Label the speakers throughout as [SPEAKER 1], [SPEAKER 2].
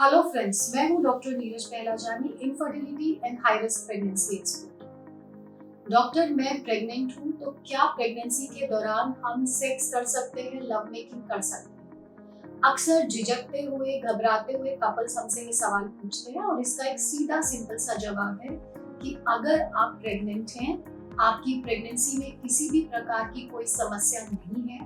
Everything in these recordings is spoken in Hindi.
[SPEAKER 1] हेलो फ्रेंड्स, मैं हूं doctor Neeraj Pahlajani, infertility and high risk pregnancy expert. Doctor, मैं प्रेग्नेंट हूं, तो क्या प्रेगनेंसी के दौरान हम सेक्स कर सकते हैं, लव मेकिंग कर सकते हैं? अक्सर झिझकते हुए, घबराते हुए कपल्स हमसे ये सवाल पूछते हैं और इसका एक सीधा सिंपल सा जवाब है कि अगर आप प्रेग्नेंट हैं, आपकी प्रेगनेंसी में किसी भी प्रकार की कोई समस्या नहीं है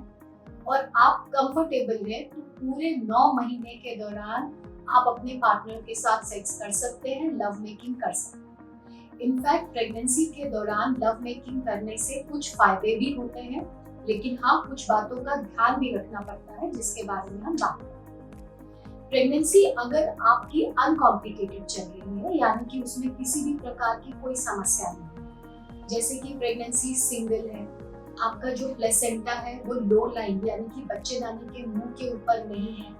[SPEAKER 1] और आप कंफर्टेबल हैं, तो पूरे 9 महीने के दौरान आप अपने पार्टनर के साथ सेक्स कर सकते हैं, लव मेकिंग कर सकते हैं। इनफैक्ट प्रेगनेंसी के दौरान लव मेकिंग करने से कुछ फायदे भी होते हैं, लेकिन हाँ, कुछ बातों का ध्यान भी रखना पड़ता है जिसके बारे में हम बात करें। प्रेगनेंसी अगर आपकी अनकॉम्प्लिकेटेड चल रही है, यानी कि उसमें किसी भी प्रकार की कोई समस्या नहीं है, जैसे कि प्रेगनेंसी सिंगल है, आपका जो प्लेसेंटा है वो लो लाइन यानी कि बच्चेदानी के मुंह के ऊपर नहीं है,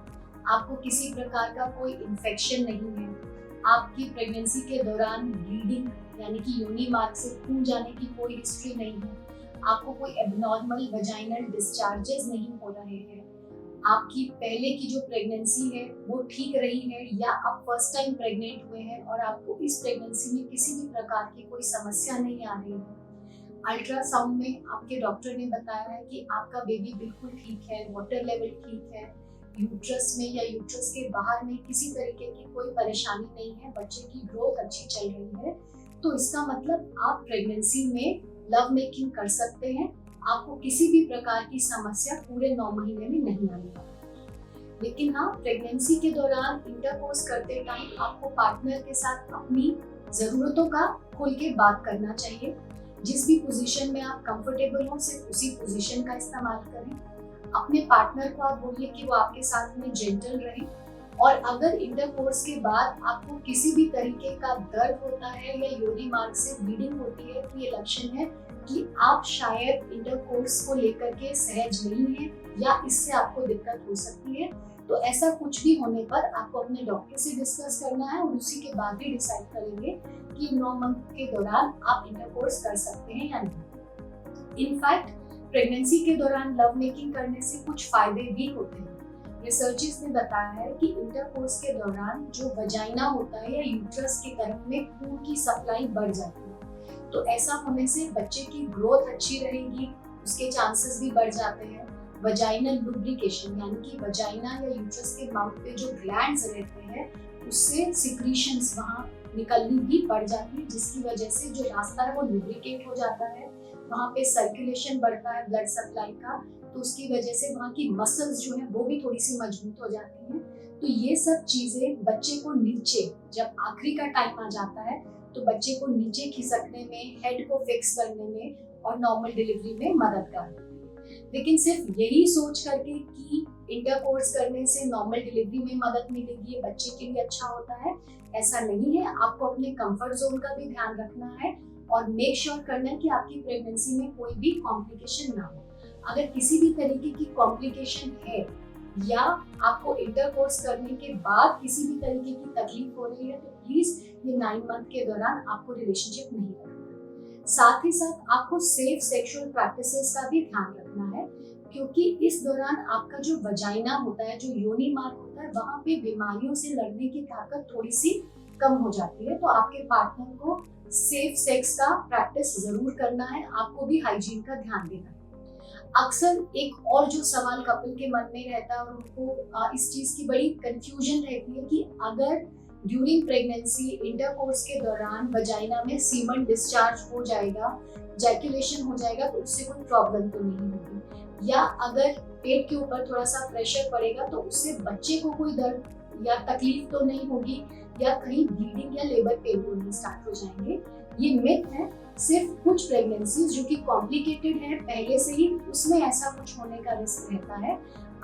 [SPEAKER 1] आपको किसी प्रकार का कोई इन्फेक्शन नहीं है, आपकी प्रेगनेंसी के दौरान ब्लीडिंग यानी कि योनि मार्ग से खून जाने की कोई हिस्ट्री नहीं है, आपको कोई एबनॉर्मल वजाइनल डिस्चार्जेस नहीं हो रहे हैं, आपकी पहले की जो प्रेगनेंसी है वो ठीक रही है या आप फर्स्ट टाइम प्रेग्नेंट हुए हैं और आपको इस प्रेगनेंसी में किसी भी प्रकार की कोई समस्या नहीं आ रही है। अल्ट्रासाउंड में आपके डॉक्टर ने बताया है कि आपका बेबी बिल्कुल ठीक है, वाटर लेवल ठीक है, यूट्रस में या यूट्रस के बाहर में किसी तरीके की कोई परेशानी नहीं है, बच्चे की ग्रोथ अच्छी चल रही है, तो इसका मतलब आप प्रेगनेंसी में लव मेकिंग कर सकते हैं। आपको किसी भी प्रकार की समस्या पूरे 9 महीने में नहीं आने वाली। लेकिन हाँ, प्रेगनेंसी के दौरान इंटरकोर्स करते टाइम आपको पार्टनर के साथ अपनी जरूरतों का खुल के बात करना चाहिए। जिस भी पोजीशन में आप कंफर्टेबल हो, सिर्फ उसी पोजीशन का इस्तेमाल करें। अपने पार्टनर को आप बोलिए कि वो आपके साथ में जेंटल रहे, और अगर इंटरकोर्स के बाद आपको किसी भी तरीके का दर्द होता है या योनि मार्ग से ब्लीडिंग होती है, तो ये लक्षण है कि आप शायद इंटरकोर्स को लेकर के सहज नहीं है या इससे आपको दिक्कत हो सकती है। तो ऐसा कुछ भी होने पर आपको अपने डॉक्टर से डिस्कस करना है और उसी के बाद ही डिसाइड करेंगे कि 9 मंथ के दौरान आप इंटरकोर्स कर सकते हैं या नहीं। इनफैक्ट प्रेगनेंसी के दौरान लव मेकिंग करने से कुछ फायदे भी होते हैं। रिसर्चर्स ने बताया है कि इंटरकोर्स के दौरान जो वजाइना होता है या यूट्रस की तरफ में खून की सप्लाई बढ़ जाती है, तो ऐसा होने से बच्चे की ग्रोथ अच्छी रहेगी, उसके चांसेस भी बढ़ जाते हैं। वजाइनल लुब्रिकेशन यानी कि वजाइना या यूट्रस के माउथ पे जो ग्लैंड्स रहते हैं, उससे सिक्रीशंस वहाँ निकलनी भी बढ़ जाती है, जिसकी वजह से जो रास्ता है वो लुब्रिकेट हो जाता है, वहाँ पे सर्कुलेशन बढ़ता है ब्लड सप्लाई का, तो उसकी वजह से वहाँ की मसल्स जो है वो भी थोड़ी सी मजबूत हो जाती हैं। तो ये सब चीजें बच्चे को नीचे, जब आखिरी का टाइम आ जाता है, तो बच्चे को नीचे खिसकने में, हेड को फिक्स करने में और नॉर्मल डिलीवरी में मदद करती है। लेकिन सिर्फ यही सोच करके कि इंटरकोर्स करने से नॉर्मल डिलीवरी में मदद मिलेगी, ये बच्चे के लिए अच्छा होता है, ऐसा नहीं है। आपको अपने कंफर्ट जोन का भी ध्यान रखना है और मेक श्योर करना है कि आपकी प्रेगनेंसी में कोई भी कॉम्प्लिकेशन ना हो। अगर किसी भी तरीके की कॉम्प्लिकेशन है या आपको इंटरकोर्स करने के बाद किसी भी तरीके की तकलीफ हो रही है, तो प्लीज ये 9 मंथ के दौरान आपको रिलेशनशिप नहीं रखना। साथ ही साथ आपको सेफ सेक्सुअल प्रैक्टिसेस का भी ध्यान रखना है, क्योंकि इस दौरान आपका जो वजाइना होता है, जो योनि मार्ग होता है, वहाँ पे बीमारियों से लड़ने की ताकत थोड़ी सी कम हो जाती है। तो आपके पार्टनर को सेफ सेक्स का प्रैक्टिस जरूर करना है, आपको भी हाइजीन का ध्यान देना है। अक्सर एक और जो सवाल कपल के मन में रहता है और उनको इस चीज की बड़ी कंफ्यूजन रहती है कि अगर ड्यूरिंग प्रेगनेंसी इंटरकोर्स के दौरान वजाइना में सीमन डिस्चार्ज हो जाएगा, जैकुलेशन हो जाएगा, तो उससे कोई प्रॉब्लम तो नहीं होगी, या अगर पेट के ऊपर थोड़ा सा प्रेशर पड़ेगा तो उससे बच्चे को कोई दर्द या तकलीफ तो नहीं होगी, या कहीं ब्लीडिंग या लेबर पेन होने स्टार्ट हो जाएंगे। ये मिथ है। सिर्फ कुछ प्रेगनेंसीज जो कि कॉम्प्लिकेटेड है पहले से ही, उसमें ऐसा कुछ होने का रिस्क रहता है।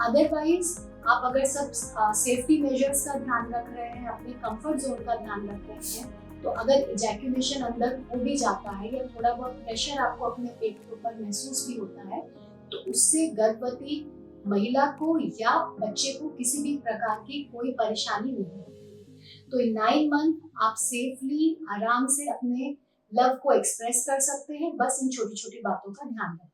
[SPEAKER 1] अदरवाइज आप अगर सब सेफ्टी मेजर्स का ध्यान रख रहे हैं, अपने कंफर्ट जोन का ध्यान रख रहे हैं, तो अगर इजैकुलेशन अंदर हो भी जाता है या थोड़ा बहुत प्रेशर आपको अपने पेट के ऊपर महसूस भी होता है, तो उससे गर्भवती महिला को या बच्चे को किसी भी प्रकार की कोई परेशानी नहीं होती। तो इन 9 मंथ आप सेफली आराम से अपने लव को एक्सप्रेस कर सकते हैं, बस इन छोटी छोटी बातों का ध्यान रखें।